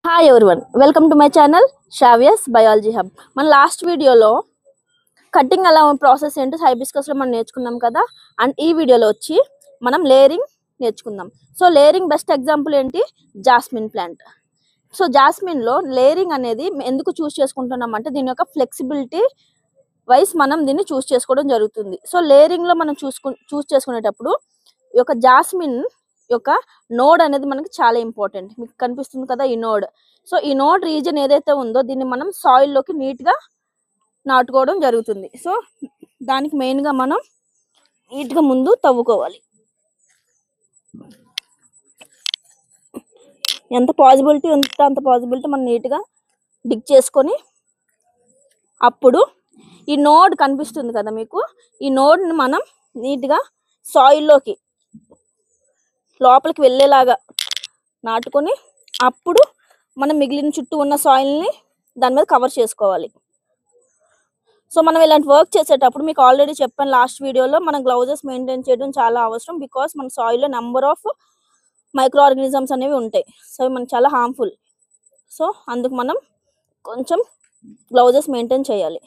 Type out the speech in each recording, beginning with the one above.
Hi everyone, welcome to my channel Sravya's biology hub. మన last వీడియోలో cutting అలా process ఏంటో హైబిస్కస్లో మనం నేర్చుకున్నాం కదా. అండ్ ఈ వీడియోలో వచ్చి మనం లేయరింగ్ నేర్చుకుందాం. సో లేయరింగ్ బెస్ట్ ఎగ్జాంపుల్ ఏంటి? Jasmine plant. సో జాస్మిన్లో లేయరింగ్ అనేది ఎందుకు చూస్ చేసుకుంటున్నాం అంటే దీని యొక్క ఫ్లెక్సిబిలిటీ వైస్ మనం దీన్ని చూస్ చేసుకోవడం జరుగుతుంది. సో లేయరింగ్లో మనం చూస్ చేసుకునేటప్పుడు ఈ యొక్క జాస్మిన్ యొక్క నోడ్ అనేది మనకి చాలా ఇంపార్టెంట్. మీకు కనిపిస్తుంది కదా ఈ నోడ్. సో ఈ నోడ్ రీజన్ ఏదైతే ఉందో దీన్ని మనం సాయిల్లోకి నీట్గా నాటుకోవడం జరుగుతుంది. సో దానికి మెయిన్గా మనం నీట్గా ముందు తవ్వుకోవాలి. ఎంత పాసిబిలిటీ ఉంటే అంత పాసిబిలిటీ మనం నీట్గా డిగ్ చేసుకొని అప్పుడు ఈ నోడ్ కనిపిస్తుంది కదా మీకు, ఈ నోడ్ని మనం నీట్గా సాయిల్లోకి లోపలికి వెళ్ళేలాగా నాటుకొని అప్పుడు మనం మిగిలిన చుట్టూ ఉన్న సాయిల్ని దాని మీద కవర్ చేసుకోవాలి. సో మనం ఇలాంటి వర్క్ చేసేటప్పుడు మీకు ఆల్రెడీ చెప్పాను లాస్ట్ వీడియోలో, మనం గ్లౌజెస్ మెయింటైన్ చేయడం చాలా అవసరం. బికాస్ మన సాయిల్లో నెంబర్ ఆఫ్ మైక్రో ఆర్గానిజమ్స్ అనేవి ఉంటాయి. సో మనకు చాలా హార్మ్ఫుల్. సో అందుకు మనం కొంచెం గ్లౌజెస్ మెయింటైన్ చేయాలి.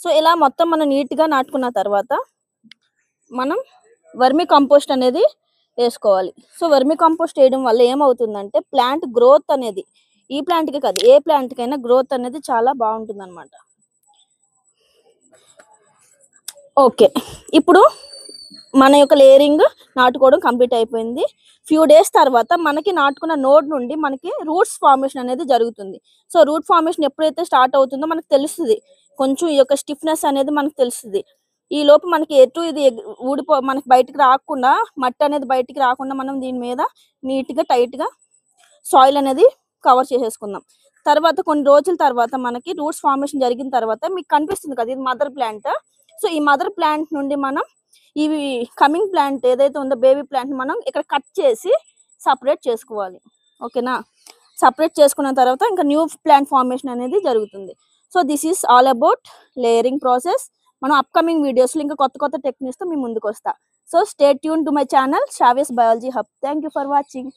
సో ఇలా మొత్తం మనం నీట్గా నాటుకున్న తర్వాత మనం వర్మీ కంపోస్ట్ అనేది వేసుకోవాలి. సో వర్మీ కంపోస్ట్ వేయడం వల్ల ఏమవుతుందంటే ప్లాంట్ గ్రోత్ అనేది, ఈ ప్లాంట్కి కాదు ఏ ప్లాంట్కైనా గ్రోత్ అనేది చాలా బాగుంటుంది అనమాట. ఓకే, ఇప్పుడు మన యొక్క లేయరింగ్ నాటుకోవడం కంప్లీట్ అయిపోయింది. ఫ్యూ డేస్ తర్వాత మనకి నాటుకున్న నోడ్ నుండి మనకి రూట్స్ ఫార్మేషన్ అనేది జరుగుతుంది. సో రూట్ ఫార్మేషన్ ఎప్పుడైతే స్టార్ట్ అవుతుందో మనకు తెలుస్తుంది, కొంచెం ఈ యొక్క స్టిఫ్నెస్ అనేది మనకు తెలుస్తుంది. ఈ లోపు మనకి ఎటు ఇది మనకి బయటికి రాకుండా, మట్టి అనేది బయటికి రాకుండా మనం దీని మీద నీట్గా టైట్గా సాయిల్ అనేది కవర్ చేసేసుకుందాం. తర్వాత కొన్ని రోజుల తర్వాత మనకి రూట్స్ ఫార్మేషన్ జరిగిన తర్వాత మీకు కనిపిస్తుంది కదా ఇది మదర్ ప్లాంట్. సో ఈ మదర్ ప్లాంట్ నుండి మనం ఇవి కమింగ్ ప్లాంట్ ఏదైతే ఉందో బేబీ ప్లాంట్ మనం ఇక్కడ కట్ చేసి సపరేట్ చేసుకోవాలి. ఓకేనా? సపరేట్ చేసుకున్న తర్వాత ఇంకా న్యూ ప్లాంట్ ఫార్మేషన్ అనేది జరుగుతుంది. So this is all about layering process. మనం అప్కమింగ్ వీడియోస్లో ఇంకా కొత్త కొత్త టెక్నిక్స్తో మీ ముందుకు వస్తా. So stay tune to my channel Sravya's biology hub. Thank you for watching.